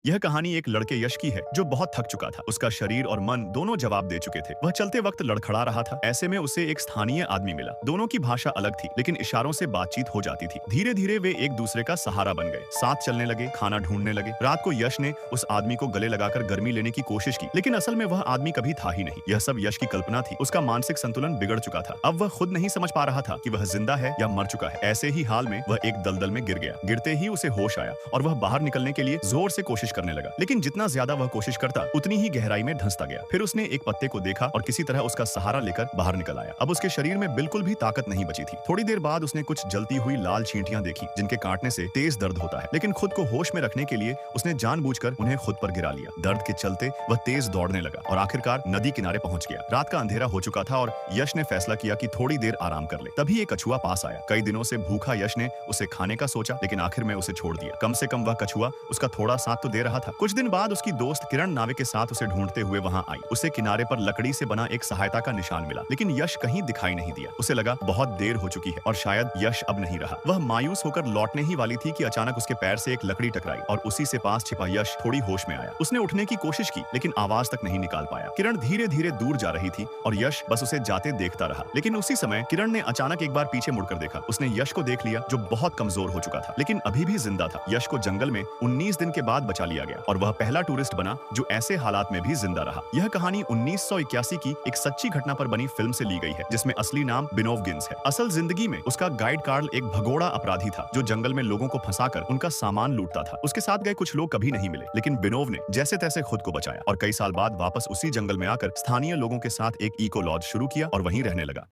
यह कहानी एक लड़के यश की है जो बहुत थक चुका था। उसका शरीर और मन दोनों जवाब दे चुके थे। वह चलते वक्त लड़खड़ा रहा था। ऐसे में उसे एक स्थानीय आदमी मिला। दोनों की भाषा अलग थी, लेकिन इशारों से बातचीत हो जाती थी। धीरे धीरे वे एक दूसरे का सहारा बन गए, साथ चलने लगे, खाना ढूंढने लगे। रात को यश ने उस आदमी को गले लगाकर गर्मी लेने की कोशिश की, लेकिन असल में वह आदमी कभी था ही नहीं। यह सब यश की कल्पना थी। उसका मानसिक संतुलन बिगड़ चुका था। अब वह खुद नहीं समझ पा रहा था कि वह जिंदा है या मर चुका है। ऐसे ही हाल में वह एक दलदल में गिर गया। गिरते ही उसे होश आया और वह बाहर निकलने के लिए जोर से कोशिश करने लगा, लेकिन जितना ज्यादा वह कोशिश करता उतनी ही गहराई में धंसता गया। फिर उसने एक पत्ते को देखा और किसी तरह उसका सहारा लेकर बाहर निकल आया। अब उसके शरीर में बिल्कुल भी ताकत नहीं बची थी। थोड़ी देर बाद उसने कुछ जलती हुई लाल चींटियां देखी, जिनके काटने से तेज दर्द होता है, लेकिन खुद को होश में रखने के लिए उसने जानबूझकर उन्हें खुद पर गिरा लिया। दर्द के चलते वह तेज दौड़ने लगा और आखिरकार नदी किनारे पहुंच गया। रात का अंधेरा हो चुका था और यश ने फैसला किया कि थोड़ी देर आराम कर ले। तभी एक कछुआ पास आया। कई दिनों से भूखा यश ने उसे खाने का सोचा, लेकिन आखिर में उसे छोड़ दिया। कम से कम वह कछुआ उसका थोड़ा साथ तो दे रहा था। कुछ दिन बाद उसकी दोस्त किरण नावे के साथ उसे ढूंढते हुए वहां आई। उसे किनारे पर लकड़ी से बना एक सहायता का निशान मिला, लेकिन यश कहीं दिखाई नहीं दिया। उसे लगा बहुत देर हो चुकी है और शायद यश अब नहीं रहा। वह मायूस होकर लौटने ही वाली थी कि अचानक उसके पैर से एक लकड़ी टकराई और उसी से पास छिपा यश थोड़ी होश में आया। उसने उठने की कोशिश की, लेकिन आवाज तक नहीं निकाल पाया। किरण धीरे धीरे दूर जा रही थी और यश बस उसे जाते देखता रहा। लेकिन उसी समय किरण ने अचानक एक बार पीछे मुड़कर देखा। उसने यश को देख लिया, जो बहुत कमजोर हो चुका था, लेकिन अभी भी जिंदा था। यश को जंगल में 19 दिन के बाद बचा लिया गया और वह पहला टूरिस्ट बना जो ऐसे हालात में भी जिंदा रहा। यह कहानी 1981 की एक सच्ची घटना पर बनी फिल्म से ली गई है, जिसमें असली नाम बिनोव गिन्स है। असल जिंदगी में उसका गाइड कार्ल एक भगोड़ा अपराधी था जो जंगल में लोगों को फंसाकर उनका सामान लूटता था। उसके साथ गए कुछ लोग कभी नहीं मिले, लेकिन बिनोव ने जैसे तैसे खुद को बचाया और कई साल बाद वापस उसी जंगल में आकर स्थानीय लोगों के साथ एक इको लॉज शुरू किया और वहीं रहने लगा।